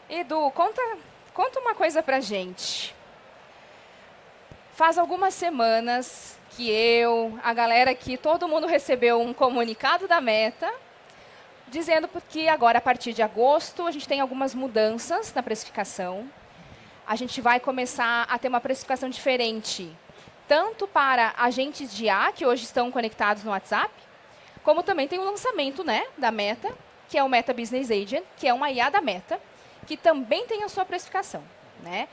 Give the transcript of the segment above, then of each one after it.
Edu, conta uma coisa pra gente. Faz algumas semanas que a galera aqui, todo mundo recebeu um comunicado da Meta, dizendo que agora, a partir de agosto, a gente tem algumas mudanças na precificação. A gente vai começar a ter uma precificação diferente, tanto para agentes de IA, que hoje estão conectados no WhatsApp, como também tem o lançamento, né, da Meta, que é o Meta Business Agent, que é uma IA da Meta, que também tem a sua precificação, né?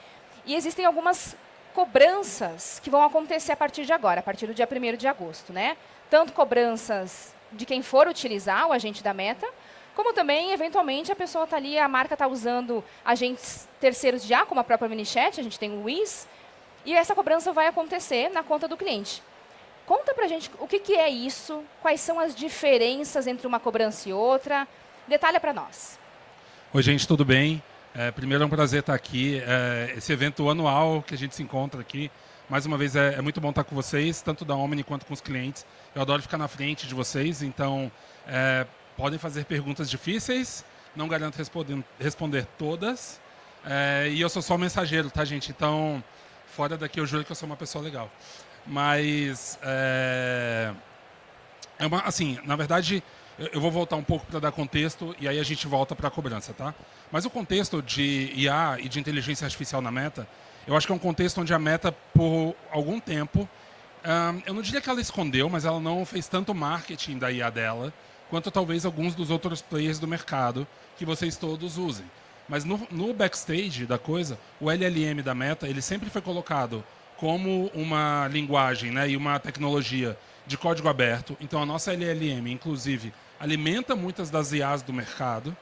E existem algumas cobranças que vão acontecer a partir de agora, a partir do dia 1º de agosto, né? Tanto cobranças de quem for utilizar o agente da Meta, como também, eventualmente, a pessoa está ali, a marca está usando agentes terceiros de IA, como a própria ManyChat, a gente tem o Wiz, e essa cobrança vai acontecer na conta do cliente. Conta pra gente o que é isso, quais são as diferenças entre uma cobrança e outra, detalha para nós. Oi, gente, tudo bem? Primeiro é um prazer estar aqui. Esse evento anual que a gente se encontra aqui, mais uma vez é muito bom estar com vocês, tanto da Omni quanto com os clientes. Eu adoro ficar na frente de vocês, então podem fazer perguntas difíceis, não garanto responder todas. E eu sou só o mensageiro, tá, gente? Então, fora daqui eu juro que eu sou uma pessoa legal. Mas, assim, na verdade, eu vou voltar um pouco para dar contexto e aí a gente volta para a cobrança, tá? Mas o contexto de IA e de inteligência artificial na Meta, eu acho que é um contexto onde a Meta, por algum tempo, eu não diria que ela escondeu, mas ela não fez tanto marketing da IA dela, quanto talvez alguns dos outros players do mercado que vocês todos usem. Mas no backstage da coisa, o LLM da Meta, ele sempre foi colocado como uma linguagem, né, e uma tecnologia de código aberto. Então, a nossa LLM, inclusive, alimenta muitas das IAs do mercado.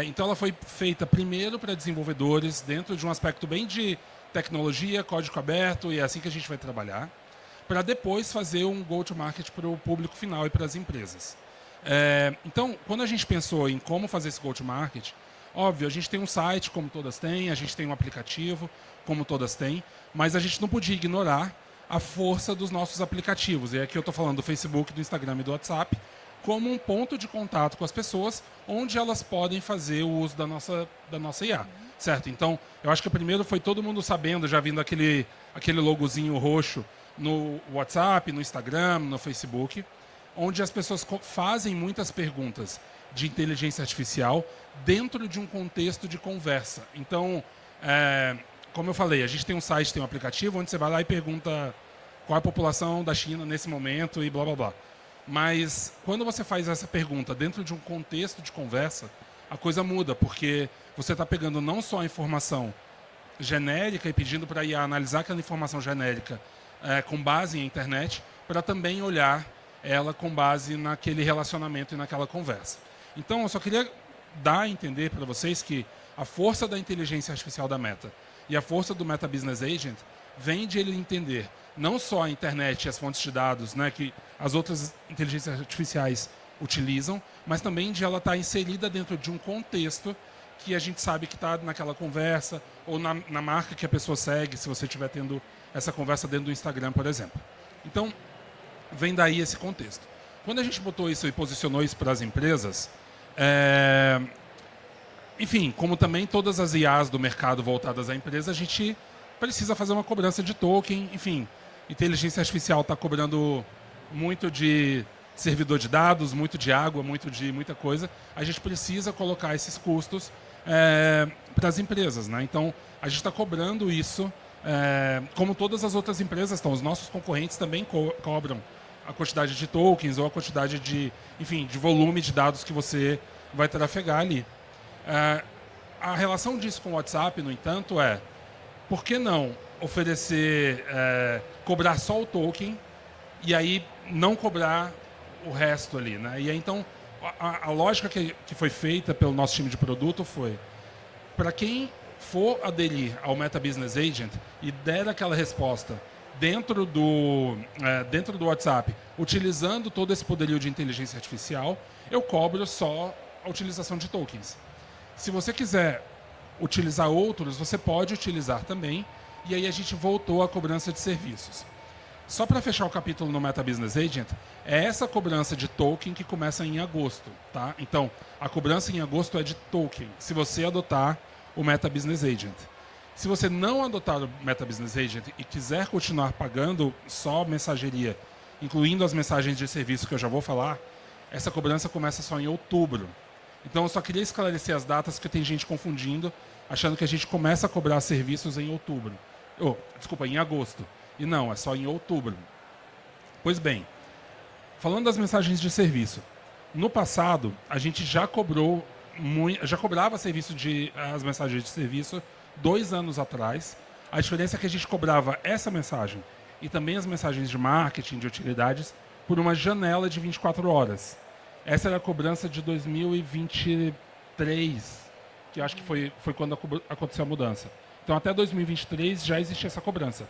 Então, ela foi feita primeiro para desenvolvedores, dentro de um aspecto bem de tecnologia, código aberto, e é assim que a gente vai trabalhar, para depois fazer um go-to-market para o público final e para as empresas. Então, quando a gente pensou em como fazer esse go-to-market, óbvio, a gente tem um site, como todas têm, a gente tem um aplicativo, como todas têm, mas a gente não podia ignorar a força dos nossos aplicativos. E aqui eu estou falando do Facebook, do Instagram e do WhatsApp, como um ponto de contato com as pessoas, onde elas podem fazer o uso da nossa IA. Certo? Então, eu acho que primeiro foi todo mundo sabendo, já vindo aquele logozinho roxo no WhatsApp, no Instagram, no Facebook, onde as pessoas fazem muitas perguntas de inteligência artificial dentro de um contexto de conversa. Então, como eu falei, a gente tem um site, tem um aplicativo, onde você vai lá e pergunta qual é a população da China nesse momento e blá, blá, blá. Mas quando você faz essa pergunta dentro de um contexto de conversa, a coisa muda, porque você está pegando não só a informação genérica e pedindo para a IA analisar aquela informação genérica com base em internet, para também olhar ela com base naquele relacionamento e naquela conversa. Então, eu só queria dar a entender para vocês que a força da inteligência artificial da Meta e a força do Meta Business Agent vem de ele entender não só a internet e as fontes de dados, né, que as outras inteligências artificiais utilizam, mas também de ela estar inserida dentro de um contexto que a gente sabe que está naquela conversa ou na marca que a pessoa segue, se você estiver tendo essa conversa dentro do Instagram, por exemplo. Então, vem daí esse contexto. Quando a gente botou isso e posicionou isso para as empresas, enfim, como também todas as IAs do mercado voltadas à empresa, a gente precisa fazer uma cobrança de token, enfim, inteligência artificial está cobrando muito de servidor de dados, muito de água, muito de muita coisa. A gente precisa colocar esses custos para as empresas, né? Então, a gente está cobrando isso, como todas as outras empresas estão. Os nossos concorrentes também cobram a quantidade de tokens ou a quantidade de, enfim, de volume de dados que você vai trafegar ali. A relação disso com o WhatsApp, no entanto, por que não oferecer, cobrar só o token e aí não cobrar o resto ali, né? E aí, então, a lógica que foi feita pelo nosso time de produto foi, para quem for aderir ao Meta Business Agent e der aquela resposta dentro do WhatsApp, utilizando todo esse poderio de inteligência artificial, eu cobro só a utilização de tokens. Se você quiser utilizar outros, você pode utilizar também, e aí a gente voltou à cobrança de serviços. Só para fechar o capítulo no Meta Business Agent, é essa cobrança de token que começa em agosto, tá? Então, a cobrança em agosto é de token. Se você adotar o Meta Business Agent. Se você não adotar o Meta Business Agent e quiser continuar pagando só mensageria, incluindo as mensagens de serviço que eu já vou falar, essa cobrança começa só em outubro. Então, eu só queria esclarecer as datas, porque tem gente confundindo, achando que a gente começa a cobrar serviços em outubro. Em agosto. E não, é só em outubro. Pois bem, falando das mensagens de serviço, no passado, a gente já cobrava as mensagens de serviço 2 anos atrás. A diferença é que a gente cobrava essa mensagem e também as mensagens de marketing, de utilidades, por uma janela de 24 horas. Essa era a cobrança de 2023, que acho que foi quando aconteceu a mudança. Então, até 2023 já existia essa cobrança.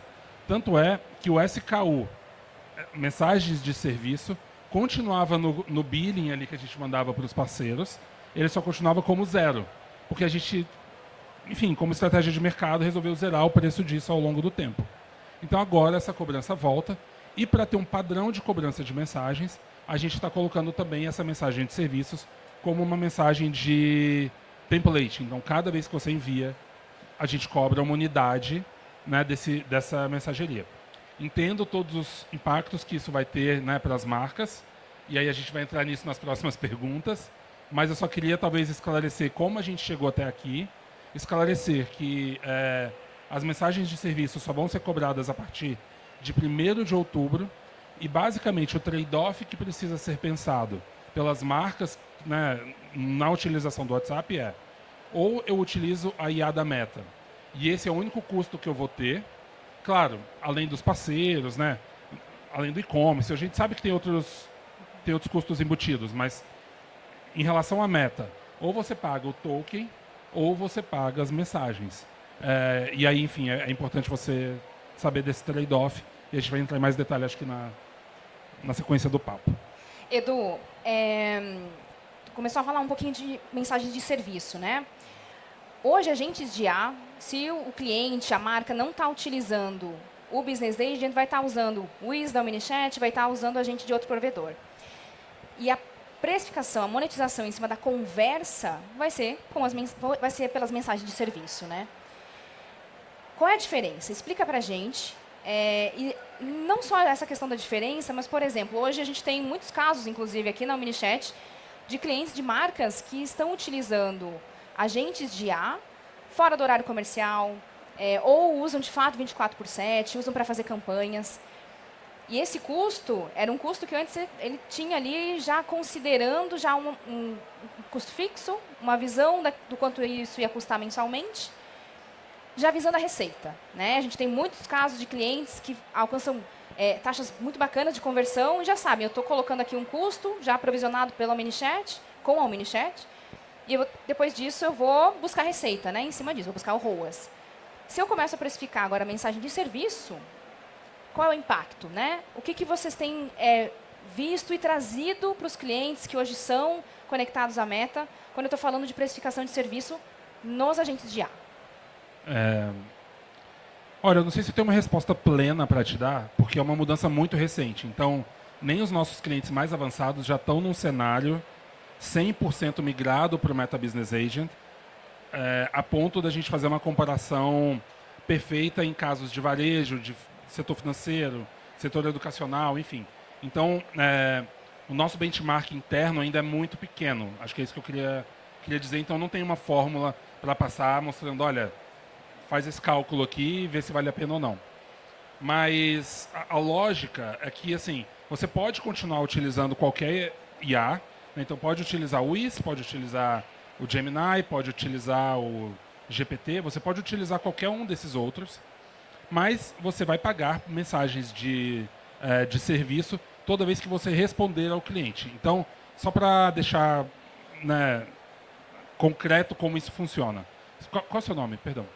Tanto é que o SKU, mensagens de serviço, continuava no billing ali que a gente mandava para os parceiros, ele só continuava como 0. Porque a gente, enfim, como estratégia de mercado, resolveu zerar o preço disso ao longo do tempo. Então agora essa cobrança volta, e para ter um padrão de cobrança de mensagens, a gente está colocando também essa mensagem de serviços como uma mensagem de template. Então, cada vez que você envia, a gente cobra uma unidade, né, dessa mensageria. Entendo todos os impactos que isso vai ter, né, para as marcas, e aí a gente vai entrar nisso nas próximas perguntas, mas eu só queria talvez esclarecer como a gente chegou até aqui, esclarecer que as mensagens de serviço só vão ser cobradas a partir de 1º de outubro, e basicamente o trade-off que precisa ser pensado pelas marcas, né, na utilização do WhatsApp ou eu utilizo a IA da Meta, e esse é o único custo que eu vou ter, claro, além dos parceiros, né, além do e-commerce, a gente sabe que tem outros custos embutidos, mas em relação à Meta, ou você paga o token, ou você paga as mensagens. E aí, enfim, é importante você saber desse trade-off, e a gente vai entrar em mais detalhes, acho que na sequência do papo. Edu, começou a falar um pouquinho de mensagens de serviço, né? Hoje, agentes de IA, se o cliente, a marca, não está utilizando o Business Agent, vai estar usando o Wiz da Omnichat, vai estar usando o agente de outro provedor. E a precificação, a monetização em cima da conversa vai ser pelas mensagens de serviço, né? Qual é a diferença? Explica para a gente. E não só essa questão da diferença, mas, por exemplo, hoje a gente tem muitos casos, inclusive aqui na Omnichat, de clientes de marcas que estão utilizando agentes de IA fora do horário comercial, ou usam de fato 24/7, usam para fazer campanhas. E esse custo era um custo que antes ele tinha ali já considerando já um custo fixo, uma visão do quanto isso ia custar mensalmente, já visando a receita, né? A gente tem muitos casos de clientes que alcançam taxas muito bacanas de conversão e já sabem, eu estou colocando aqui um custo já provisionado pela Omnichat, com a Omnichat, e depois disso eu vou buscar receita, né? Em cima disso, vou buscar o ROAS. Se eu começo a precificar agora a mensagem de serviço, qual é o impacto, né? O que vocês têm visto e trazido para os clientes que hoje são conectados à Meta, quando eu estou falando de precificação de serviço nos agentes de IA? Olha, eu não sei se eu tenho uma resposta plena para te dar, porque é uma mudança muito recente. Então, nem os nossos clientes mais avançados já estão num cenário 100% migrado para o Meta Business Agent, a ponto da gente fazer uma comparação perfeita em casos de varejo, de setor financeiro, setor educacional, enfim. Então, o nosso benchmark interno ainda é muito pequeno. Acho que é isso que eu queria dizer. Então, não tem uma fórmula para passar mostrando, olha, faz esse cálculo aqui e vê se vale a pena ou não. Mas a lógica é que, assim, você pode continuar utilizando qualquer IA, né? Então pode utilizar o Wiz, pode utilizar o Gemini, pode utilizar o GPT, você pode utilizar qualquer um desses outros, mas você vai pagar mensagens de serviço toda vez que você responder ao cliente. Então, só para deixar, né, concreto como isso funciona. Qual é o seu nome? Perdão.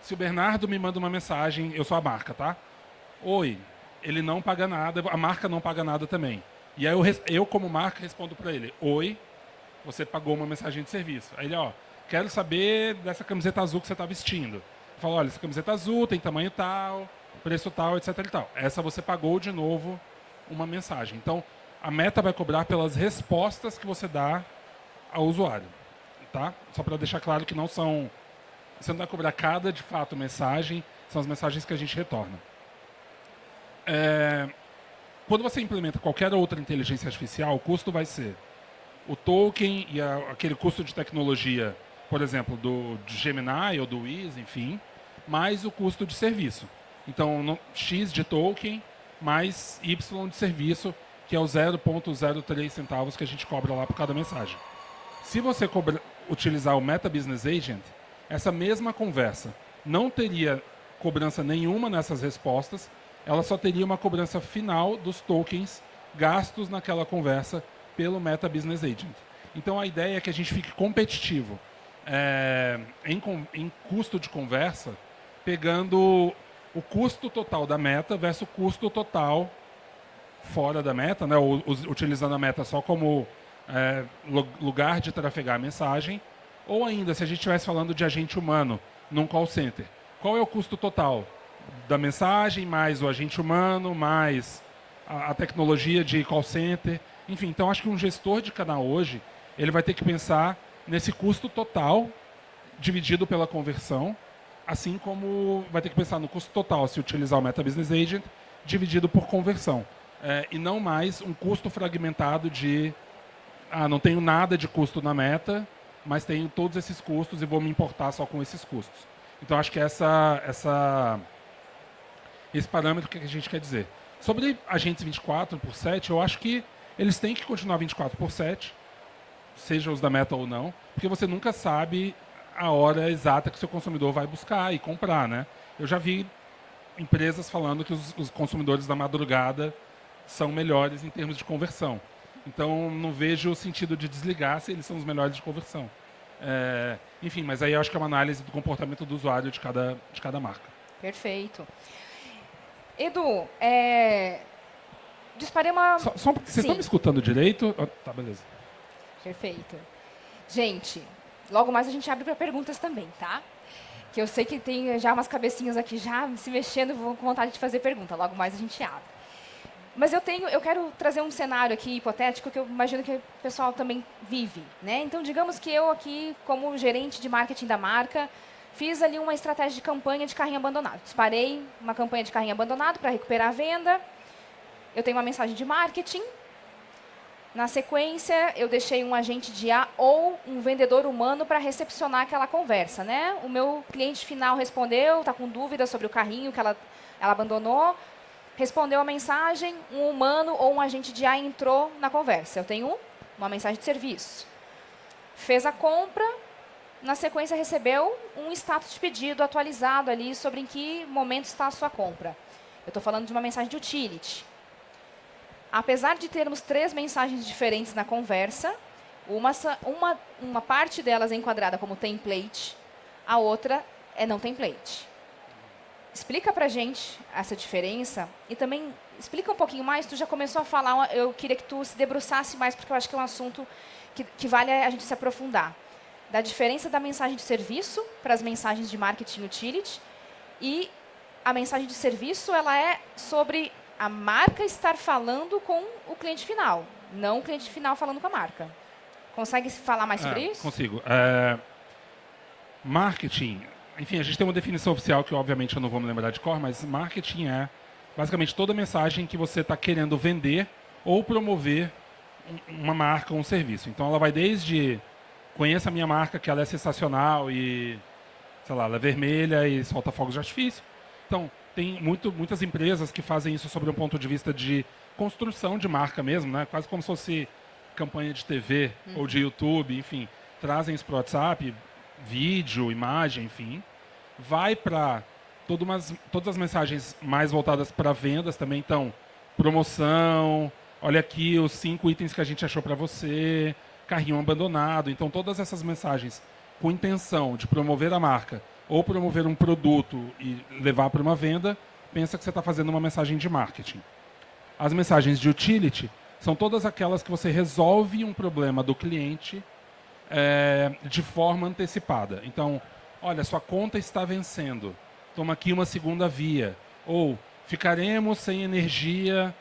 Se o Bernardo me manda uma mensagem, eu sou a marca, tá? Oi, ele não paga nada, a marca não paga nada também. E aí eu como marca, respondo para ele, oi, você pagou uma mensagem de serviço. Aí ele, quero saber dessa camiseta azul que você está vestindo. Eu falo, olha, essa camiseta azul tem tamanho tal, preço tal, etc e tal. Essa você pagou de novo uma mensagem. Então, a Meta vai cobrar pelas respostas que você dá ao usuário. tá? Só para deixar claro que não são... Você não vai cobrar cada, de fato, mensagem, são as mensagens que a gente retorna. Quando você implementa qualquer outra inteligência artificial, o custo vai ser o token e aquele custo de tecnologia, por exemplo, do Gemini ou do Wiz, enfim, mais o custo de serviço. Então, X de token mais Y de serviço, que é o 0,03 centavos que a gente cobra lá por cada mensagem. Se você utilizar o Meta Business Agent, essa mesma conversa não teria cobrança nenhuma nessas respostas, ela só teria uma cobrança final dos tokens gastos naquela conversa pelo Meta Business Agent. Então a ideia é que a gente fique competitivo em custo de conversa, pegando o custo total da Meta versus o custo total fora da Meta, né, ou utilizando a Meta só como lugar de trafegar a mensagem, ou ainda, se a gente estivesse falando de agente humano num call center, qual é o custo total da mensagem, mais o agente humano, mais a tecnologia de call center, enfim. Então, acho que um gestor de canal hoje, ele vai ter que pensar nesse custo total dividido pela conversão, assim como vai ter que pensar no custo total se utilizar o Meta Business Agent dividido por conversão. E não mais um custo fragmentado de não tenho nada de custo na Meta, mas tenho todos esses custos e vou me importar só com esses custos. Então, acho que esse parâmetro que a gente quer dizer. Sobre agentes 24/7, eu acho que eles têm que continuar 24/7, seja os da Meta ou não, porque você nunca sabe a hora exata que o seu consumidor vai buscar e comprar, né? Eu já vi empresas falando que os consumidores da madrugada são melhores em termos de conversão. Então, não vejo o sentido de desligar se eles são os melhores de conversão. Enfim, mas aí eu acho que é uma análise do comportamento do usuário de cada marca. Perfeito. Edu, disparei uma... Vocês estão me escutando direito? Tá, beleza. Perfeito. Gente, logo mais a gente abre para perguntas também, tá? Que eu sei que tem já umas cabecinhas aqui já se mexendo, vou com vontade de fazer pergunta. Logo mais a gente abre. Mas eu quero trazer um cenário aqui hipotético que eu imagino que o pessoal também vive, né? Então, digamos que eu aqui, como gerente de marketing da marca, fiz ali uma estratégia de campanha de carrinho abandonado. Disparei uma campanha de carrinho abandonado para recuperar a venda. Eu tenho uma mensagem de marketing. Na sequência, eu deixei um agente de IA ou um vendedor humano para recepcionar aquela conversa, né? O meu cliente final respondeu, está com dúvida sobre o carrinho que ela abandonou. Respondeu a mensagem, um humano ou um agente de IA entrou na conversa. Eu tenho uma mensagem de serviço. Fez a compra, na sequência recebeu um status de pedido atualizado ali sobre em que momento está a sua compra. Eu estou falando de uma mensagem de utility. Apesar de termos 3 mensagens diferentes na conversa, uma parte delas é enquadrada como template, a outra é não template. Explica para a gente essa diferença e também explica um pouquinho mais. Tu já começou a falar, eu queria que tu se debruçasse mais, porque eu acho que é um assunto que vale a gente se aprofundar. Da diferença da mensagem de serviço para as mensagens de marketing utility. E a mensagem de serviço, ela é sobre a marca estar falando com o cliente final, não o cliente final falando com a marca. Consegue falar mais sobre isso? Consigo. Marketing... Enfim, a gente tem uma definição oficial que, obviamente, eu não vou me lembrar de cor, mas marketing é basicamente toda mensagem que você está querendo vender ou promover uma marca ou um serviço. Então, ela vai desde conheça a minha marca, que ela é sensacional e, sei lá, ela é vermelha e solta fogos de artifício. Então, tem muitas empresas que fazem isso sobre um ponto de vista de construção de marca mesmo, né? Quase como se fosse campanha de TV ou de YouTube, enfim. Trazem isso para o WhatsApp, vídeo, imagem, enfim, vai para todas as mensagens mais voltadas para vendas também. Então, promoção, olha aqui os 5 itens que a gente achou para você, carrinho abandonado. Então, todas essas mensagens com intenção de promover a marca ou promover um produto e levar para uma venda, pensa que você está fazendo uma mensagem de marketing. As mensagens de utility são todas aquelas que você resolve um problema do cliente de forma antecipada. Então, olha, sua conta está vencendo. Toma aqui uma segunda via. Ou, ficaremos sem energia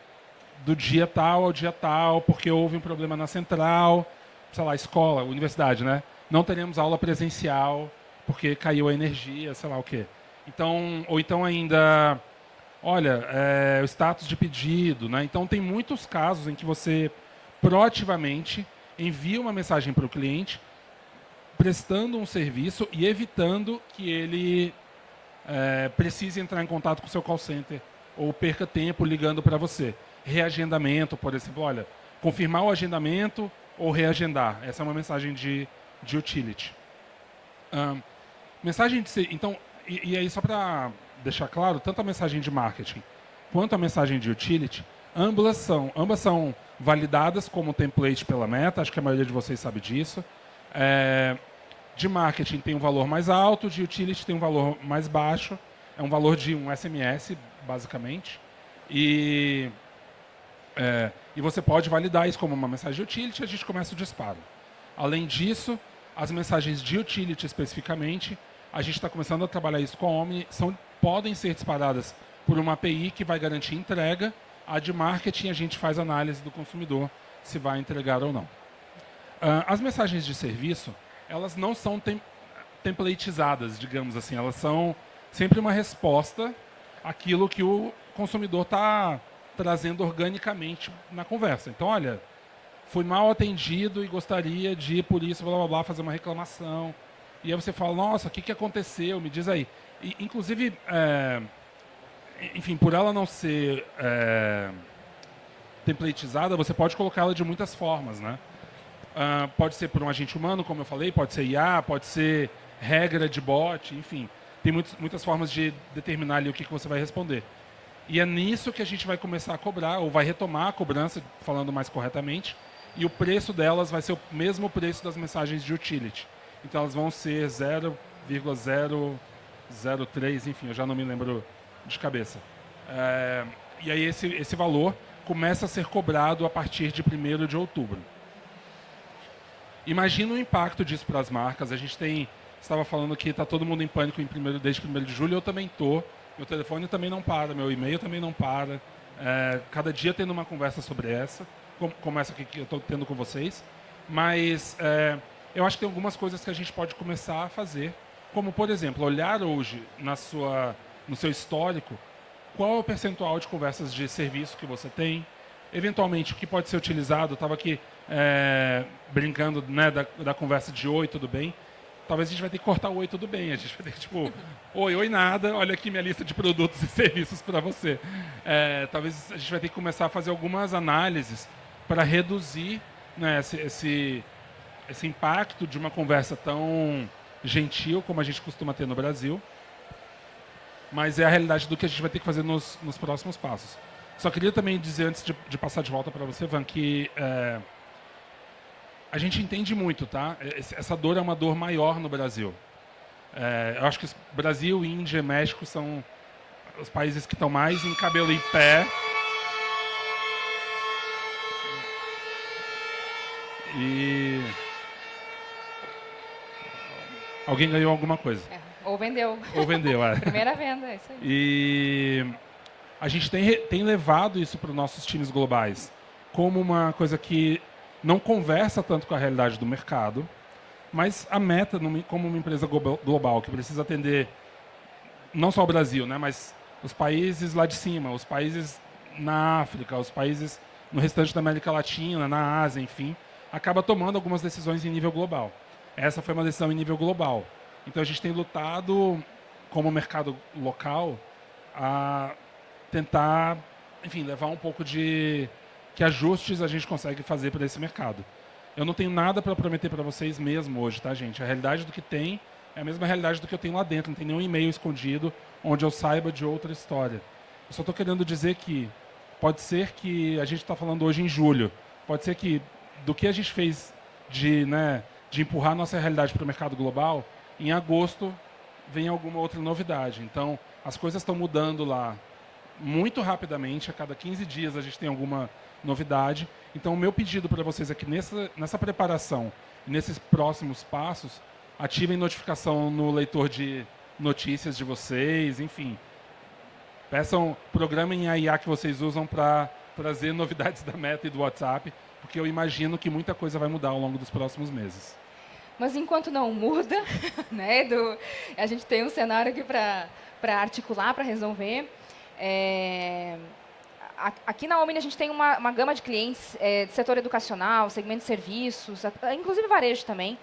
do dia tal ao dia tal, porque houve um problema na central, sei lá, escola, universidade, né? não teremos aula presencial porque caiu a energia, sei lá o quê. Então, ou então ainda, olha, o status de pedido, né? Então tem muitos casos em que você proativamente envia uma mensagem para o cliente prestando um serviço e evitando que ele precise entrar em contato com o seu call center ou perca tempo ligando para você. Reagendamento, por exemplo, olha, confirmar o agendamento ou reagendar. Essa é uma mensagem de utility. Mensagem de... Então, e aí só para deixar claro, tanto a mensagem de marketing quanto a mensagem de utility, ambas são validadas como template pela Meta, acho que a maioria de vocês sabe disso. De marketing tem um valor mais alto, de utility tem um valor mais baixo, é um valor de um SMS, basicamente. E você pode validar isso como uma mensagem de utility e a gente começa o disparo. Além disso, as mensagens de utility especificamente, a gente está começando a trabalhar isso com a Omni, podem ser disparadas por uma API que vai garantir entrega. A de marketing, a gente faz análise do consumidor se vai entregar ou não. As mensagens de serviço, elas não são templatizadas, digamos assim. Elas são sempre uma resposta àquilo que o consumidor está trazendo organicamente na conversa. Então, olha, fui mal atendido e gostaria de, por isso, blá, blá, blá, fazer uma reclamação. E aí você fala, nossa, o que aconteceu? Me diz aí. E, inclusive, enfim, por ela não ser templatizada, você pode colocá-la de muitas formas, né? Pode ser por um agente humano, como eu falei, pode ser IA, pode ser regra de bot, enfim. Tem muitas formas de determinar ali o que você vai responder. E é nisso que a gente vai começar a cobrar, ou vai retomar a cobrança, falando mais corretamente, e o preço delas vai ser o mesmo preço das mensagens de utility. Então elas vão ser 0,003, enfim, eu já não me lembro de cabeça. E aí esse valor começa a ser cobrado a partir de 1º de outubro. Imagina o impacto disso para as marcas. A gente estava falando que está todo mundo em pânico desde 1º de julho, eu também estou. Meu telefone também não para, meu e-mail também não para. Cada dia tendo uma conversa sobre essa, como essa que eu estou tendo com vocês. Mas eu acho que tem algumas coisas que a gente pode começar a fazer, como, por exemplo, olhar hoje no seu histórico qual é o percentual de conversas de serviço que você tem, eventualmente o que pode ser utilizado. Estava aqui brincando, né, da conversa de oi, tudo bem. Talvez a gente vai ter que cortar o oi, tudo bem. A gente vai ter que, tipo, oi, nada, olha aqui minha lista de produtos e serviços para você. Talvez a gente vai ter que começar a fazer algumas análises para reduzir, né, esse impacto de uma conversa tão gentil como a gente costuma ter no Brasil. Mas é a realidade do que a gente vai ter que fazer nos próximos passos. Só queria também dizer, antes de passar de volta para você, Van, que a gente entende muito, tá? Essa dor é uma dor maior no Brasil. Eu acho que Brasil, Índia, México são os países que estão mais em cabelo em pé. E alguém ganhou alguma coisa. Ou vendeu. Ou vendeu, Primeira venda, é isso aí. E a gente tem levado isso para os nossos times globais como uma coisa que não conversa tanto com a realidade do mercado, mas a Meta, como uma empresa global que precisa atender não só o Brasil, né, mas os países lá de cima, os países na África, os países no restante da América Latina, na Ásia, enfim, acaba tomando algumas decisões em nível global. Essa foi uma decisão em nível global. Então a gente tem lutado como mercado local a tentar, enfim, levar um pouco de que ajustes a gente consegue fazer para esse mercado. Eu não tenho nada para prometer para vocês mesmo hoje, tá, gente? A realidade do que tem é a mesma realidade do que eu tenho lá dentro. Não tem nenhum e-mail escondido onde eu saiba de outra história. Eu só estou querendo dizer que pode ser que a gente está falando hoje em julho. Pode ser que do que a gente fez de empurrar a nossa realidade para o mercado global, em agosto vem alguma outra novidade. Então, as coisas estão mudando lá muito rapidamente. A cada 15 dias a gente tem alguma novidade. Então, o meu pedido para vocês é que nessa preparação, nesses próximos passos, ativem notificação no leitor de notícias de vocês, enfim. Programem a IA que vocês usam para trazer novidades da Meta e do WhatsApp, porque eu imagino que muita coisa vai mudar ao longo dos próximos meses. Mas enquanto não muda, né, a gente tem um cenário aqui para articular, para resolver. Aqui na Omni a gente tem uma gama de clientes de setor educacional, segmento de serviços, inclusive varejo também,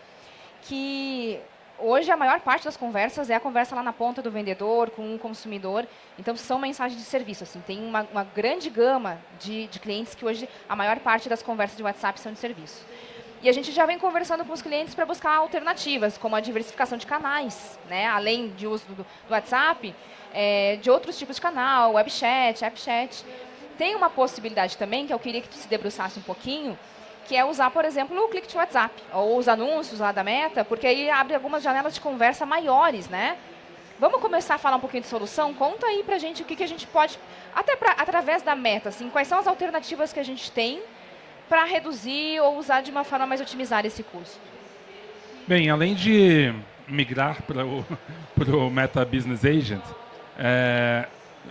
que hoje a maior parte das conversas é a conversa lá na ponta do vendedor, com o consumidor. Então, são mensagens de serviço. Assim, tem uma grande gama de clientes que hoje a maior parte das conversas de WhatsApp são de serviço. E a gente já vem conversando com os clientes para buscar alternativas, como a diversificação de canais, né? Além de uso do WhatsApp, de outros tipos de canal, webchat, appchat. Tem uma possibilidade também, que eu queria que tu se debruçasse um pouquinho, que é usar, por exemplo, o click to WhatsApp, ou os anúncios lá da Meta, porque aí abre algumas janelas de conversa maiores, né? Vamos começar a falar um pouquinho de solução? Conta aí pra gente o que a gente pode, até através da Meta, assim, quais são as alternativas que a gente tem para reduzir ou usar de uma forma mais otimizada esse custo. Bem, além de migrar para o Meta Business Agent,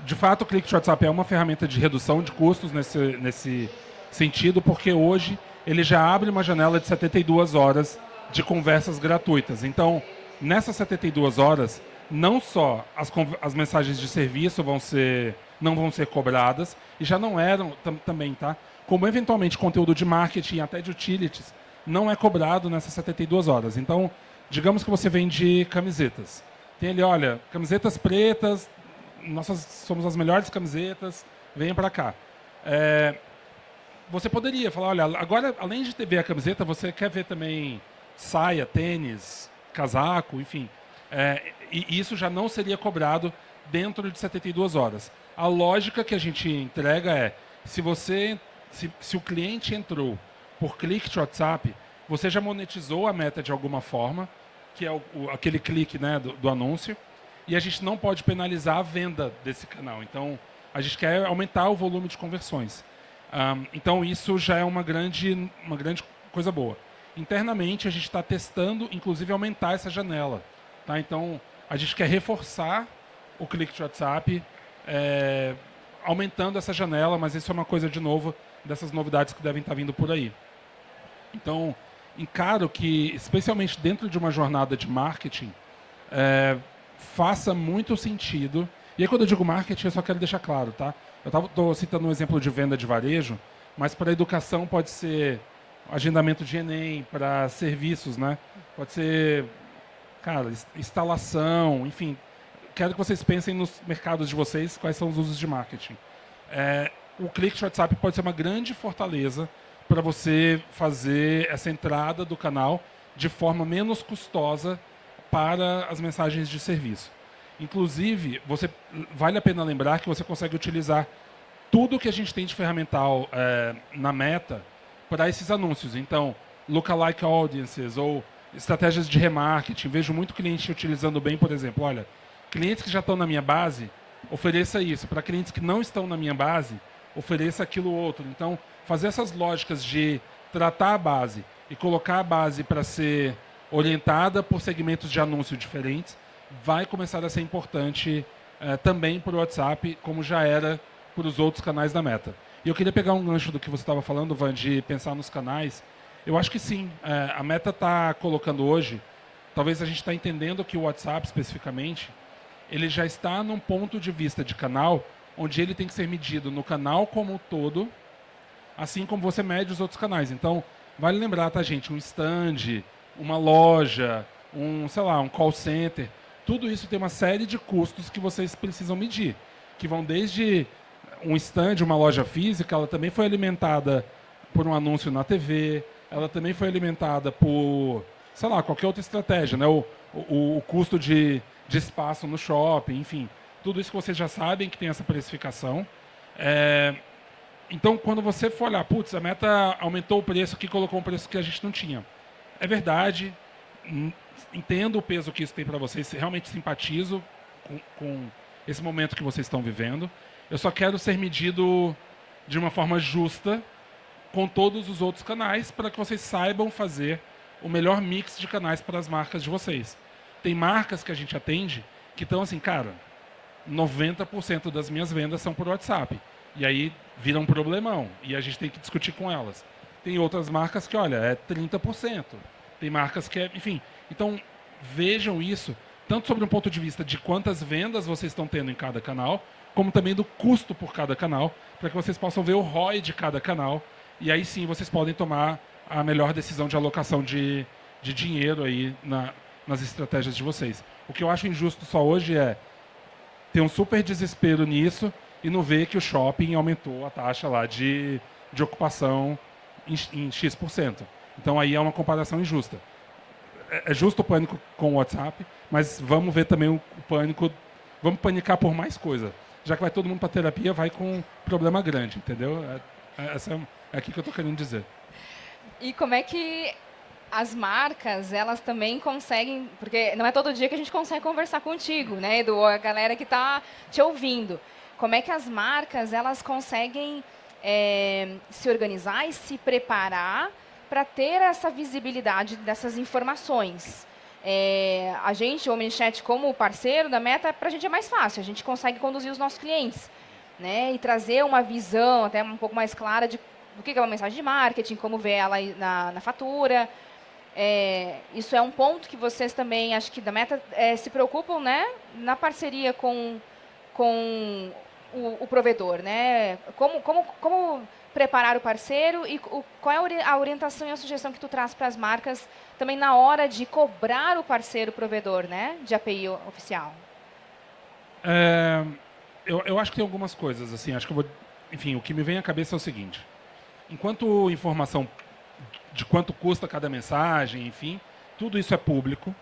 de fato o click to WhatsApp é uma ferramenta de redução de custos nesse sentido, porque hoje ele já abre uma janela de 72 horas de conversas gratuitas. Então, nessas 72 horas, não só as mensagens de serviço não vão ser cobradas, e já não eram também, tá? Como eventualmente conteúdo de marketing, até de utilities, não é cobrado nessas 72 horas. Então, digamos que você vende camisetas. Tem ali, olha, camisetas pretas, somos as melhores camisetas, venha para cá. Você poderia falar, olha, agora, além de ver a camiseta, você quer ver também saia, tênis, casaco, enfim. E isso já não seria cobrado dentro de 72 horas. A lógica que a gente entrega é, se o cliente entrou por clique de WhatsApp, você já monetizou a Meta de alguma forma, que é aquele clique, né, do anúncio, e a gente não pode penalizar a venda desse canal. Então, a gente quer aumentar o volume de conversões. Então, isso já é uma grande coisa boa. Internamente, a gente está testando, inclusive, aumentar essa janela. Tá? Então, a gente quer reforçar o clique de WhatsApp, aumentando essa janela, mas isso é uma coisa, de novo, dessas novidades que devem estar vindo por aí. Então, encaro que, especialmente dentro de uma jornada de marketing, faça muito sentido. E aí, quando eu digo marketing, eu só quero deixar claro, tá? Eu estou citando um exemplo de venda de varejo, mas para educação pode ser agendamento de Enem, para serviços, né? Pode ser, cara, instalação, enfim. Quero que vocês pensem nos mercados de vocês, quais são os usos de marketing. O clique de WhatsApp pode ser uma grande fortaleza para você fazer essa entrada do canal de forma menos custosa para as mensagens de serviço. Inclusive, vale a pena lembrar que você consegue utilizar tudo que a gente tem de ferramental na Meta para esses anúncios. Então, lookalike audiences ou estratégias de remarketing. Vejo muito cliente utilizando bem, por exemplo, olha, clientes que já estão na minha base, ofereça isso. Para clientes que não estão na minha base, ofereça aquilo outro. Então, fazer essas lógicas de tratar a base e colocar a base para ser orientada por segmentos de anúncio diferentes, vai começar a ser importante também para o WhatsApp, como já era para os outros canais da Meta. E eu queria pegar um gancho do que você estava falando, Van, de pensar nos canais. Eu acho que sim. A Meta está colocando hoje, talvez a gente está entendendo que o WhatsApp, especificamente, ele já está num ponto de vista de canal, onde ele tem que ser medido no canal como um todo, assim como você mede os outros canais. Então, vale lembrar, tá, gente? Um stand, uma loja, um call center, tudo isso tem uma série de custos que vocês precisam medir, que vão desde um stand, uma loja física, ela também foi alimentada por um anúncio na TV, ela também foi alimentada por, qualquer outra estratégia, né? O custo de espaço no shopping, enfim, tudo isso que vocês já sabem que tem essa precificação. Então, quando você for olhar, putz, a Meta aumentou o preço aqui, colocou um preço que a gente não tinha. É verdade, entendo o peso que isso tem para vocês, realmente simpatizo com esse momento que vocês estão vivendo. Eu só quero ser medido de uma forma justa com todos os outros canais para que vocês saibam fazer o melhor mix de canais para as marcas de vocês. Tem marcas que a gente atende que estão assim, cara, 90% das minhas vendas são por WhatsApp. E aí vira um problemão e a gente tem que discutir com elas. Tem outras marcas que, olha, é 30%. tem marcas que é... Enfim, então vejam isso, tanto sobre um ponto de vista de quantas vendas vocês estão tendo em cada canal, como também do custo por cada canal, para que vocês possam ver o ROI de cada canal, e aí sim vocês podem tomar a melhor decisão de alocação de dinheiro aí nas estratégias de vocês. O que eu acho injusto só hoje é ter um super desespero nisso e não ver que o shopping aumentou a taxa lá de ocupação em X%. Então aí é uma comparação injusta. É justo o pânico com o WhatsApp, mas vamos ver também o pânico, vamos panicar por mais coisa. Já que vai todo mundo para terapia, vai com um problema grande, entendeu? É aqui que eu estou querendo dizer. E como é que as marcas, elas também conseguem, porque não é todo dia que a gente consegue conversar contigo, né, Edu, a galera que está te ouvindo. Como é que as marcas, elas conseguem se organizar e se preparar para ter essa visibilidade dessas informações? A gente, o Omnichat, como parceiro da Meta, para a gente é mais fácil, a gente consegue conduzir os nossos clientes, né, e trazer uma visão até um pouco mais clara do que é uma mensagem de marketing, como ver ela na fatura. Isso é um ponto que vocês também, acho que da Meta, se preocupam, né, na parceria com o provedor, né? Como preparar o parceiro e qual é a orientação e a sugestão que tu traz para as marcas também na hora de cobrar o parceiro provedor, né, de API oficial? Eu acho que tem algumas coisas, assim, acho que enfim, o que me vem à cabeça é o seguinte: enquanto informação de quanto custa cada mensagem, enfim, tudo isso é público.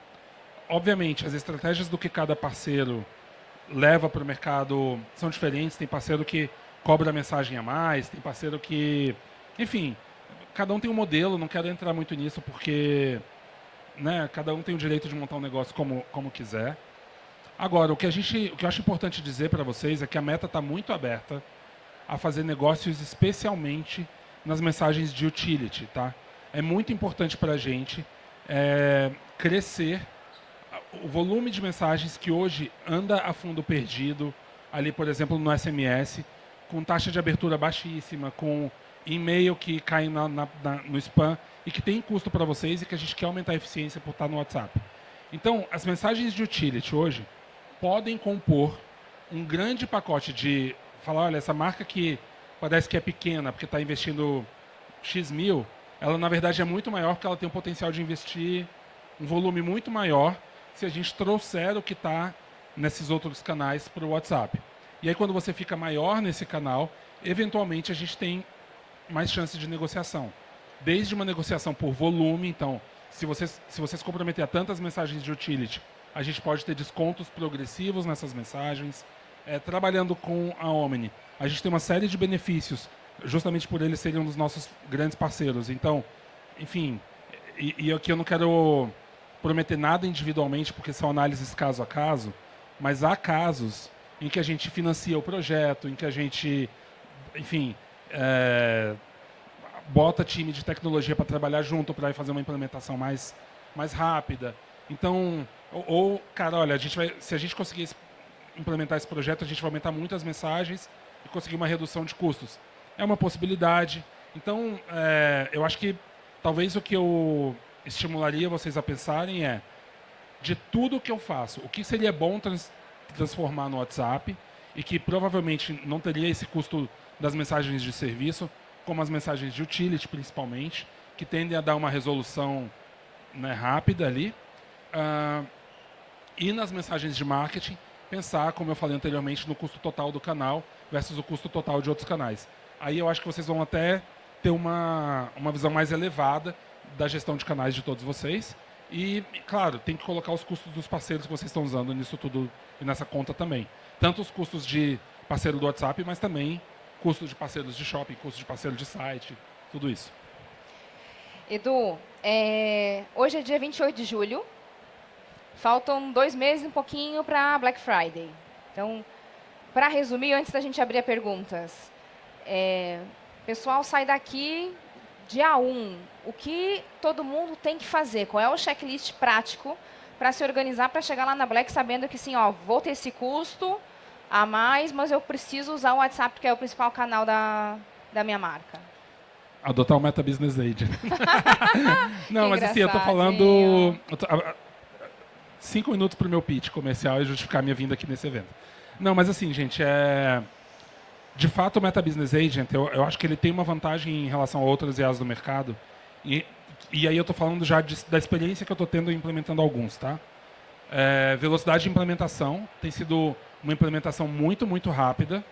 Obviamente, as estratégias do que cada parceiro leva para o mercado são diferentes. Tem parceiro que cobra mensagem a mais, tem parceiro que... Enfim, cada um tem um modelo, não quero entrar muito nisso porque, né, cada um tem o direito de montar um negócio como quiser. Agora, o que eu acho importante dizer para vocês é que a Meta está muito aberta a fazer negócios especialmente nas mensagens de utility, tá? É muito importante para a gente crescer o volume de mensagens que hoje anda a fundo perdido, ali, por exemplo, no SMS, com taxa de abertura baixíssima, com e-mail que cai no spam e que tem custo para vocês e que a gente quer aumentar a eficiência por estar no WhatsApp. Então, as mensagens de utility hoje podem compor um grande pacote de falar, olha, essa marca que parece que é pequena porque está investindo X mil, ela na verdade é muito maior porque ela tem o potencial de investir um volume muito maior se a gente trouxer o que está nesses outros canais para o WhatsApp. E aí quando você fica maior nesse canal, eventualmente a gente tem mais chances de negociação. Desde uma negociação por volume, então, se vocês se comprometer a tantas mensagens de utility, a gente pode ter descontos progressivos nessas mensagens. Trabalhando com a Omni, a gente tem uma série de benefícios, justamente por eles serem um dos nossos grandes parceiros. Então, enfim, e aqui eu não quero prometer nada individualmente, porque são análises caso a caso, mas há casos em que a gente financia o projeto, em que a gente, enfim, bota time de tecnologia para trabalhar junto, para fazer uma implementação mais rápida. Então, cara, olha, se a gente conseguir implementar esse projeto, a gente vai aumentar muito as mensagens e conseguir uma redução de custos. É uma possibilidade. Então, eu acho que talvez o que eu estimularia vocês a pensarem é, de tudo que eu faço, o que seria bom transformar no WhatsApp e que provavelmente não teria esse custo das mensagens de serviço, como as mensagens de utility, principalmente, que tendem a dar uma resolução, né, rápida ali. E nas mensagens de marketing, pensar, como eu falei anteriormente, no custo total do canal versus o custo total de outros canais. Aí eu acho que vocês vão até ter uma visão mais elevada da gestão de canais de todos vocês. E, claro, tem que colocar os custos dos parceiros que vocês estão usando nisso tudo e nessa conta também. Tanto os custos de parceiro do WhatsApp, mas também custos de parceiros de shopping, custos de parceiro de site, tudo isso. Edu, hoje é dia 28 de julho. Faltam 2 meses e um pouquinho para Black Friday. Então, para resumir, antes da gente abrir a perguntas, pessoal, sai daqui dia 1. O que todo mundo tem que fazer? Qual é o checklist prático para se organizar para chegar lá na Black sabendo que, sim, ó, vou ter esse custo a mais, mas eu preciso usar o WhatsApp, que é o principal canal da minha marca? Adotar o Meta Business Agent. Não, Que mas assim, eu tô falando... engraçadinho. 5 minutos pro meu pitch comercial e justificar minha vinda aqui nesse evento. Não, mas assim, gente, de fato o Meta Business Agent, eu acho que ele tem uma vantagem em relação a outras IAs do mercado. E, e aí eu tô falando já da experiência que eu tô tendo implementando alguns, tá? Velocidade de implementação tem sido uma implementação muito, muito rápida.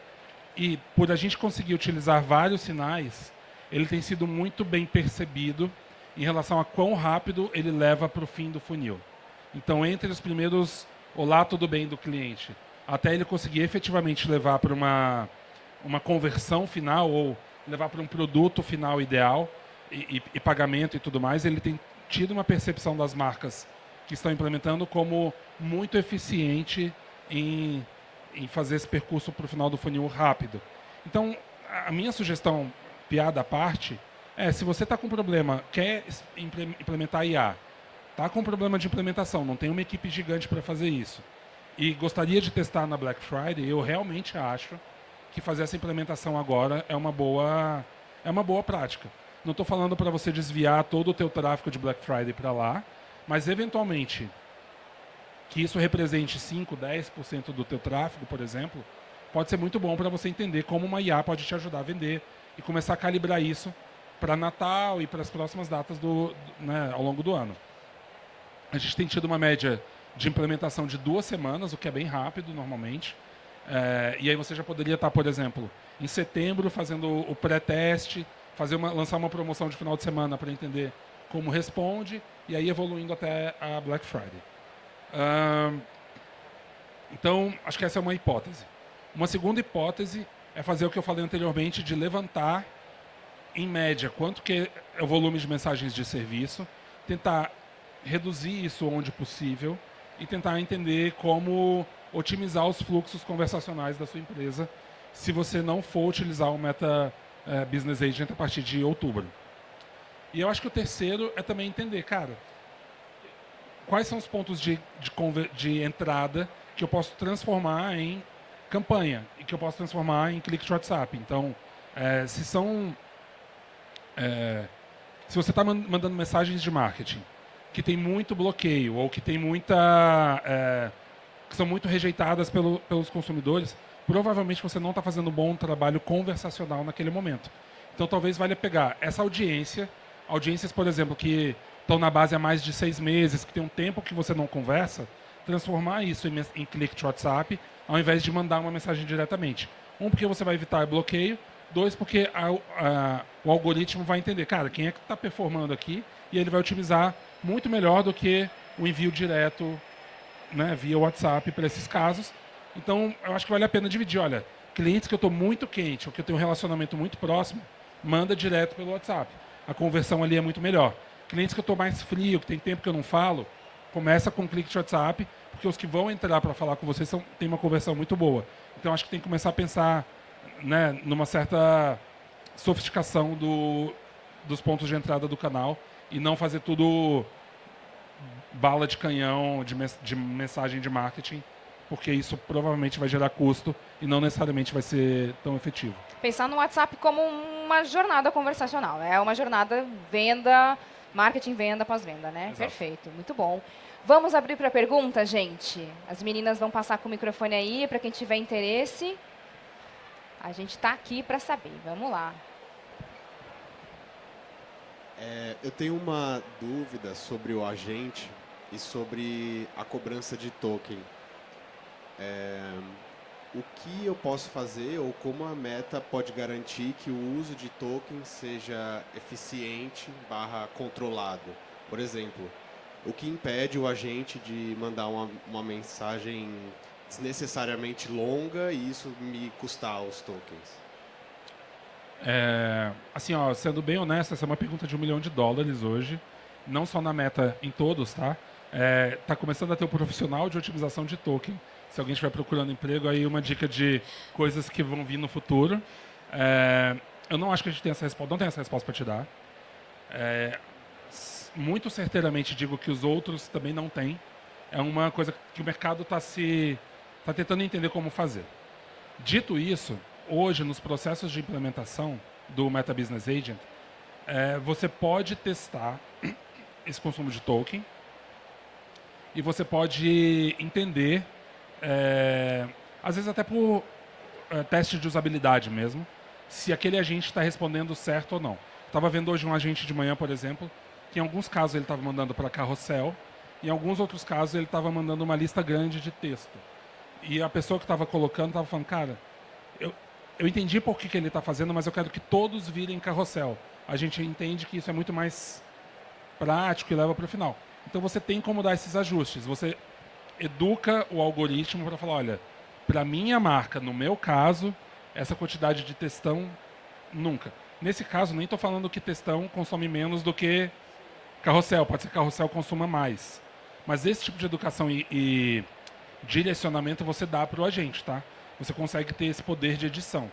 E por a gente conseguir utilizar vários sinais, ele tem sido muito bem percebido em relação a quão rápido ele leva para o fim do funil. Então, entre os primeiros olá, tudo bem do cliente, até ele conseguir efetivamente levar para uma conversão final ou levar para um produto final ideal e pagamento e tudo mais, ele tem tido uma percepção das marcas que estão implementando como muito eficiente em fazer esse percurso para o final do funil rápido. Então, a minha sugestão, piada à parte, se você está com problema, quer implementar IA, está com problema de implementação, não tem uma equipe gigante para fazer isso, e gostaria de testar na Black Friday, eu realmente acho que fazer essa implementação agora é uma boa prática. Não estou falando para você desviar todo o teu tráfego de Black Friday para lá, mas eventualmente que isso represente 5, 10% do teu tráfego, por exemplo, pode ser muito bom para você entender como uma IA pode te ajudar a vender e começar a calibrar isso para Natal e para as próximas datas ao longo do ano. A gente tem tido uma média de implementação de 2 semanas, o que é bem rápido normalmente. E aí você já poderia estar, por exemplo, em setembro fazendo o pré-teste, lançar uma promoção de final de semana para entender como responde e aí evoluindo até a Black Friday. Então, acho que essa é uma hipótese. Uma segunda hipótese é fazer o que eu falei anteriormente, de levantar, em média, quanto que é o volume de mensagens de serviço, tentar reduzir isso onde possível e tentar entender como otimizar os fluxos conversacionais da sua empresa se você não for utilizar o Meta Business Agent a partir de outubro. E eu acho que o terceiro é também entender, cara, quais são os pontos de entrada que eu posso transformar em campanha e que eu posso transformar em clique de WhatsApp. Então, se você está mandando mensagens de marketing que tem muito bloqueio ou que tem que são muito rejeitadas pelos consumidores, provavelmente você não está fazendo um bom trabalho conversacional naquele momento. Então, talvez valha pegar essa audiências, por exemplo, que estão na base há mais de 6 meses, que tem um tempo que você não conversa, transformar isso em clique de WhatsApp, ao invés de mandar uma mensagem diretamente. Porque você vai evitar bloqueio. 2, porque o algoritmo vai entender, cara, quem é que está performando aqui, e ele vai otimizar muito melhor do que o envio direto, né, via WhatsApp para esses casos. Então, eu acho que vale a pena dividir. Olha, clientes que eu estou muito quente ou que eu tenho um relacionamento muito próximo, manda direto pelo WhatsApp. A conversão ali é muito melhor. Clientes que eu estou mais frio, que tem tempo que eu não falo, começa com um clique de WhatsApp, porque os que vão entrar para falar com você têm uma conversão muito boa. Então, acho que tem que começar a pensar, né, numa certa sofisticação dos pontos de entrada do canal e não fazer tudo bala de canhão de mensagem de marketing, porque isso provavelmente vai gerar custo e não necessariamente vai ser tão efetivo. Pensar no WhatsApp como uma jornada conversacional. É uma jornada venda, marketing, venda, pós-venda, né? Exato. Perfeito, muito bom. Vamos abrir para pergunta, gente? As meninas vão passar com o microfone aí para quem tiver interesse. A gente está aqui para saber. Vamos lá. Eu tenho uma dúvida sobre o agente e sobre a cobrança de token. O que eu posso fazer ou como a Meta pode garantir que o uso de token seja eficiente / controlado? Por exemplo, o que impede o agente de mandar uma mensagem desnecessariamente longa e isso me custar os tokens? Assim, ó, sendo bem honesto, essa é uma pergunta de $1 milhão hoje, não só na Meta, em todos, tá? Tá começando a ter um profissional de otimização de token. Se alguém estiver procurando emprego, aí uma dica de coisas que vão vir no futuro. Eu não acho que a gente tem essa resposta, não tem essa resposta para te dar. Muito certeiramente digo que os outros também não têm. É uma coisa que o mercado está tentando entender como fazer. Dito isso, hoje, nos processos de implementação do Meta Business Agent, você pode testar esse consumo de token e você pode entender, às vezes até por teste de usabilidade mesmo, se aquele agente está respondendo certo ou não. Estava vendo hoje um agente de manhã, por exemplo, que em alguns casos ele estava mandando para carrossel, e em alguns outros casos ele estava mandando uma lista grande de texto. E a pessoa que estava colocando estava falando, cara, eu entendi por que ele está fazendo, mas eu quero que todos virem carrossel. A gente entende que isso é muito mais prático e leva para o final. Então você tem como dar esses ajustes. Você educa o algoritmo para falar, olha, para minha marca, no meu caso, essa quantidade de textão, nunca. Nesse caso, nem estou falando que textão consome menos do que carrossel. Pode ser que carrossel consuma mais. Mas esse tipo de educação e direcionamento você dá para o agente, tá? Você consegue ter esse poder de edição.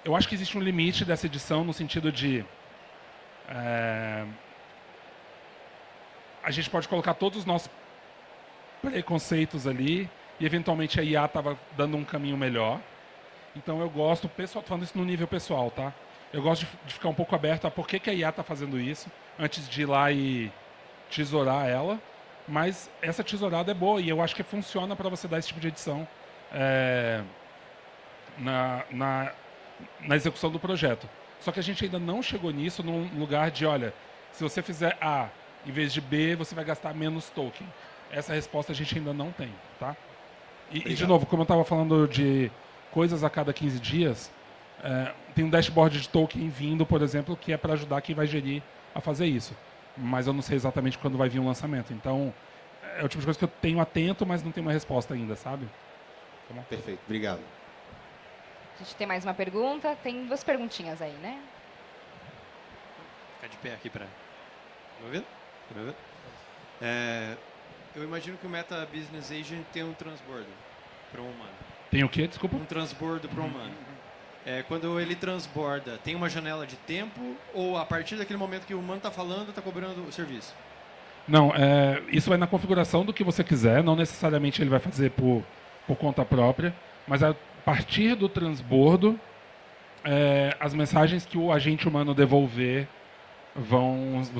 Eu acho que existe um limite dessa edição no sentido de a gente pode colocar todos os nossos preconceitos ali e eventualmente a IA estava dando um caminho melhor. Então eu gosto, pessoal, tô falando isso no nível pessoal, tá? Eu gosto de ficar um pouco aberto a por que a IA está fazendo isso antes de ir lá e tesourar ela. Mas essa tesourada é boa e eu acho que funciona para você dar esse tipo de edição na execução do projeto. Só que a gente ainda não chegou nisso num lugar de, olha, se você fizer A em vez de B, você vai gastar menos token. Essa resposta a gente ainda não tem, tá? E de novo, como eu estava falando de coisas a cada 15 dias, tem um dashboard de token vindo, por exemplo, que é para ajudar quem vai gerir a fazer isso. Mas eu não sei exatamente quando vai vir o lançamento. Então, é o tipo de coisa que eu tenho atento, mas não tenho uma resposta ainda, sabe? Tá bom? Perfeito, obrigado. A gente tem mais uma pergunta. Tem 2 perguntinhas aí, né? Ficar de pé aqui para... Tá me ouvindo? Tá me ouvindo? Eu imagino que o Meta Business Agent tem um transbordo para um humano. Tem o quê? Desculpa. Um transbordo para um humano. Quando ele transborda, tem uma janela de tempo ou a partir daquele momento que o humano está falando, está cobrando o serviço? Não, isso vai na configuração do que você quiser, não necessariamente ele vai fazer por conta própria, mas a partir do transbordo, as mensagens que o agente humano devolver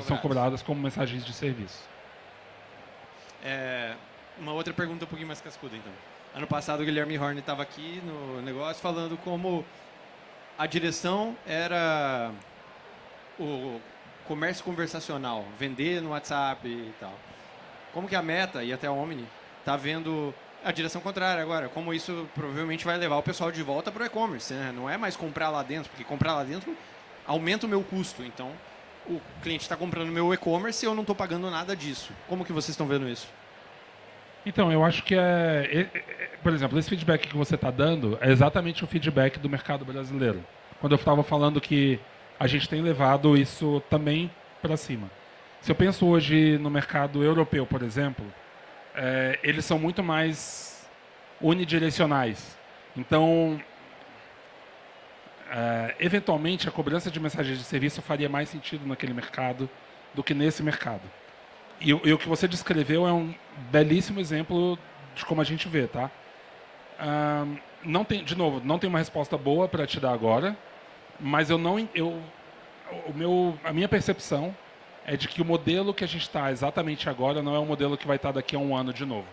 são cobradas como mensagens de serviço. Uma outra pergunta um pouquinho mais cascuda, então. Ano passado o Guilherme Horn estava aqui no negócio falando como a direção era o comércio conversacional, vender no WhatsApp e tal. Como que a Meta e até a Omni está vendo a direção contrária agora? Como isso provavelmente vai levar o pessoal de volta para o e-commerce, né? Não é mais comprar lá dentro, porque comprar lá dentro aumenta o meu custo. Então, o cliente está comprando meu e-commerce e eu não estou pagando nada disso. Como que vocês estão vendo isso? Então, eu acho que por exemplo, esse feedback que você está dando é exatamente o feedback do mercado brasileiro. Quando eu estava falando que a gente tem levado isso também para cima. Se eu penso hoje no mercado europeu, por exemplo, eles são muito mais unidirecionais. Então, eventualmente, a cobrança de mensagens de serviço faria mais sentido naquele mercado do que nesse mercado. E o que você descreveu é um belíssimo exemplo de como a gente vê, tá? De novo, não tem uma resposta boa para te dar agora, mas a minha percepção é de que o modelo que a gente está exatamente agora não é o modelo que vai estar daqui a um ano de novo.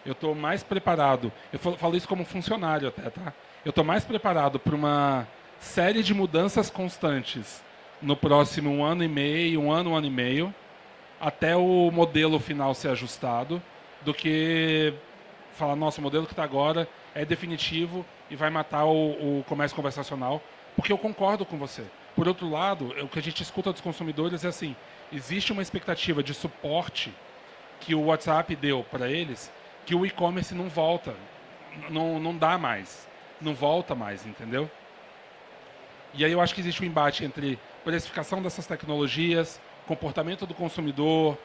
Eu estou mais preparado, eu falo isso como funcionário até, tá? Eu estou mais preparado para uma série de mudanças constantes no próximo um ano e meio, até o modelo final ser ajustado, do que falar, nossa, o modelo que está agora é definitivo e vai matar o comércio conversacional, porque eu concordo com você. Por outro lado, o que a gente escuta dos consumidores é assim, existe uma expectativa de suporte que o WhatsApp deu para eles, que o e-commerce não volta, não dá mais, não volta mais, entendeu? E aí eu acho que existe um embate entre precificação dessas tecnologias, comportamento do consumidor,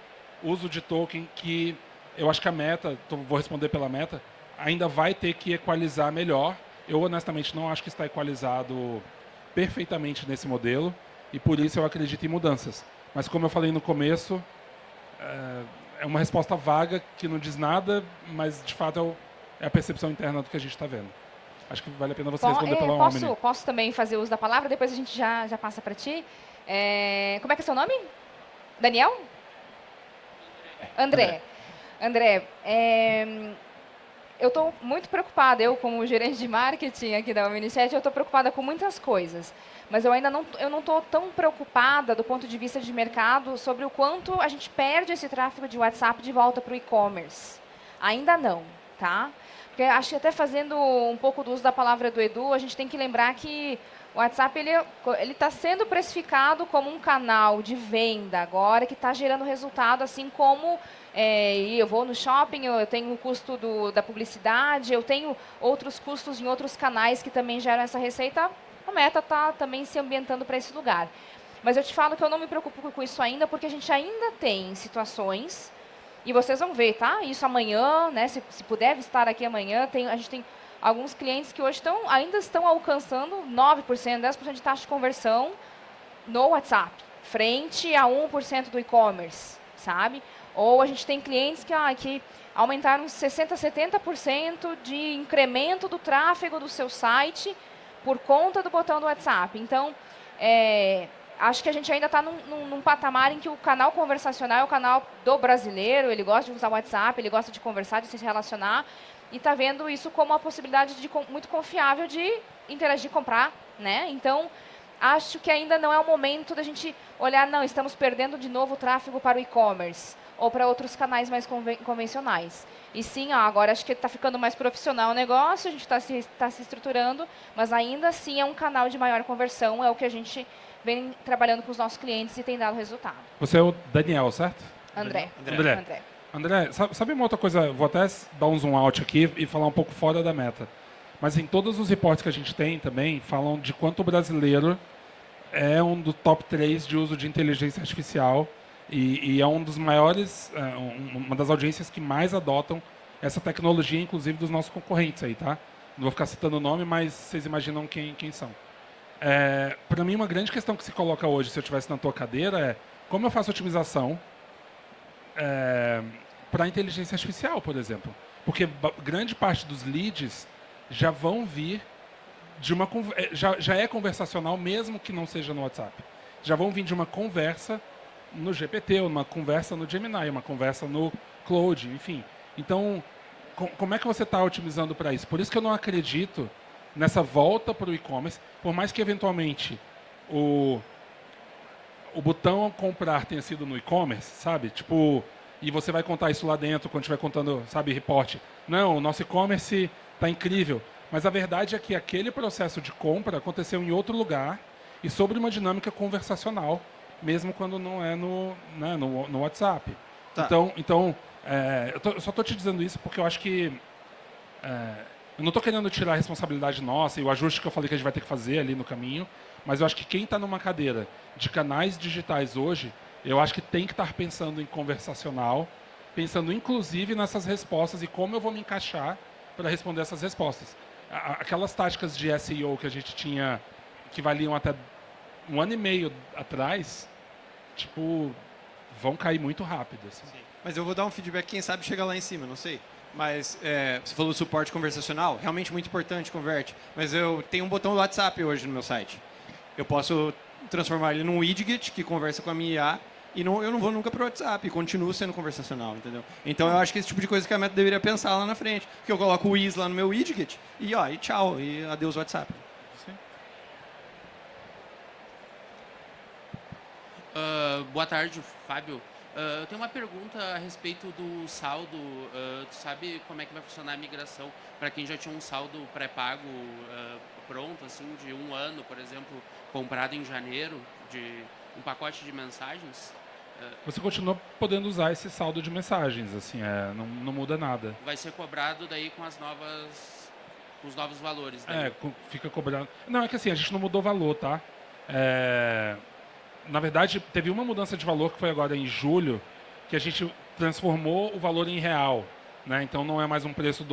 uso de token, que eu acho que a Meta, vou responder pela Meta, ainda vai ter que equalizar melhor. Eu honestamente não acho que está equalizado perfeitamente nesse modelo e por isso eu acredito em mudanças. Mas como eu falei no começo, é uma resposta vaga que não diz nada, mas de fato é a percepção interna do que a gente está vendo. Acho que vale a pena você responder pela Omni. Posso também fazer uso da palavra, depois a gente já passa para ti. Como é que é seu nome? Daniel? André. André, eu estou muito preocupada, eu como gerente de marketing aqui da Omnichat, eu estou preocupada com muitas coisas. Mas eu ainda não estou tão preocupada do ponto de vista de mercado sobre o quanto a gente perde esse tráfego de WhatsApp de volta para o e-commerce. Ainda não, tá? Porque acho que até fazendo um pouco do uso da palavra do Edu, a gente tem que lembrar que o WhatsApp ele está sendo precificado como um canal de venda agora que está gerando resultado, assim como eu vou no shopping, eu tenho o custo da publicidade, eu tenho outros custos em outros canais que também geram essa receita. A Meta está também se ambientando para esse lugar. Mas eu te falo que eu não me preocupo com isso ainda, porque a gente ainda tem situações, e vocês vão ver, tá? Isso amanhã, né? Se puder estar aqui amanhã, a gente tem alguns clientes que hoje ainda estão alcançando 9%, 10% de taxa de conversão no WhatsApp, frente a 1% do e-commerce, sabe? Ou a gente tem clientes que aumentaram 60%, 70% de incremento do tráfego do seu site por conta do botão do WhatsApp. Então, acho que a gente ainda está num patamar em que o canal conversacional é o canal do brasileiro, ele gosta de usar o WhatsApp, ele gosta de conversar, de se relacionar, e está vendo isso como uma possibilidade muito confiável de interagir, comprar, né? Então, acho que ainda não é o momento da gente olhar, não, estamos perdendo de novo o tráfego para o e-commerce ou para outros canais mais convencionais. E sim, agora acho que está ficando mais profissional o negócio, a gente está se estruturando, mas ainda assim é um canal de maior conversão, é o que a gente vem trabalhando com os nossos clientes e tem dado resultado. Você é o Daniel, certo? André. André, sabe uma outra coisa? Vou até dar um zoom out aqui e falar um pouco fora da Meta. Mas em todos os reportes que a gente tem também, falam de quanto o brasileiro é um do top 3 de uso de inteligência artificial e é um dos maiores, uma das audiências que mais adotam essa tecnologia, inclusive dos nossos concorrentes aí, tá? Não vou ficar citando o nome, mas vocês imaginam quem são. Para mim, uma grande questão que se coloca hoje, se eu estivesse na tua cadeira, é como eu faço otimização para inteligência artificial, por exemplo. Porque grande parte dos leads já vão vir de uma já é conversacional, mesmo que não seja no WhatsApp. Já vão vir de uma conversa no GPT, uma conversa no Gemini, uma conversa no Claude, enfim. Então, como é que você está otimizando para isso? Por isso que eu não acredito nessa volta para o e-commerce, por mais que eventualmente o botão comprar tenha sido no e-commerce, sabe? Tipo, e você vai contar isso lá dentro quando estiver contando, sabe, reporte. Não, o nosso e-commerce está incrível. Mas a verdade é que aquele processo de compra aconteceu em outro lugar e sobre uma dinâmica conversacional, mesmo quando não é no WhatsApp. Tá. Então eu só estou te dizendo isso porque eu acho que eu não estou querendo tirar a responsabilidade nossa e o ajuste que eu falei que a gente vai ter que fazer ali no caminho, mas eu acho que quem está numa cadeira de canais digitais hoje, eu acho que tem que estar pensando em conversacional, pensando inclusive nessas respostas e como eu vou me encaixar para responder essas respostas. Aquelas táticas de SEO que a gente tinha, que valiam até 1 ano e meio atrás, tipo, vão cair muito rápido. Assim. Mas eu vou dar um feedback, quem sabe chega lá em cima, não sei. Mas você falou do suporte conversacional, realmente muito importante, converte. Mas eu tenho um botão do WhatsApp hoje no meu site. Eu posso transformar ele num widget que conversa com a minha IA e eu não vou nunca para o WhatsApp, continuo sendo conversacional, entendeu? Então eu acho que esse tipo de coisa que a Meta deveria pensar lá na frente. Que eu coloco o Wiz lá no meu widget e tchau, e adeus WhatsApp. Boa tarde, Fábio. Eu tenho uma pergunta a respeito do saldo. Tu sabe como é que vai funcionar a migração para quem já tinha um saldo pré-pago pronto, assim, de 1 ano, por exemplo, comprado em janeiro, de um pacote de mensagens? Você continua podendo usar esse saldo de mensagens, assim, não muda nada. Vai ser cobrado daí com os novos valores. Daí. Fica cobrando. Não, é que assim, a gente não mudou o valor, tá? Na verdade, teve uma mudança de valor que foi agora em julho, que a gente transformou o valor em real, né? Então não é mais um preço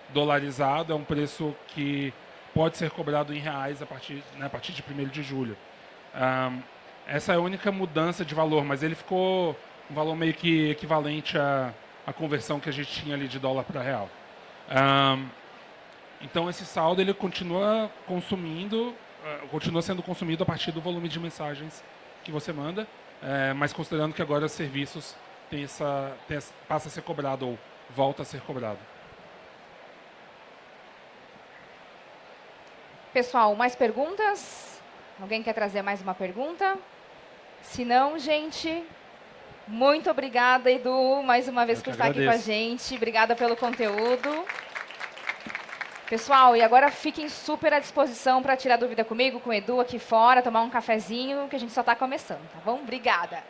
dolarizado, é um preço que pode ser cobrado em reais a partir de 1º de julho. Essa é a única mudança de valor, mas ele ficou um valor meio que equivalente à conversão que a gente tinha ali de dólar para real. Então esse saldo ele continua sendo consumido a partir do volume de mensagens que você manda, mas considerando que agora os serviços passa a ser cobrado ou volta a ser cobrado. Pessoal, mais perguntas? Alguém quer trazer mais uma pergunta? Se não, gente, muito obrigada, Edu, mais uma vez Eu por que estar aqui com a agradeço. gente. Obrigada pelo conteúdo. Pessoal, e agora fiquem super à disposição para tirar dúvida comigo, com o Edu aqui fora, tomar um cafezinho, que a gente só está começando, tá bom? Obrigada.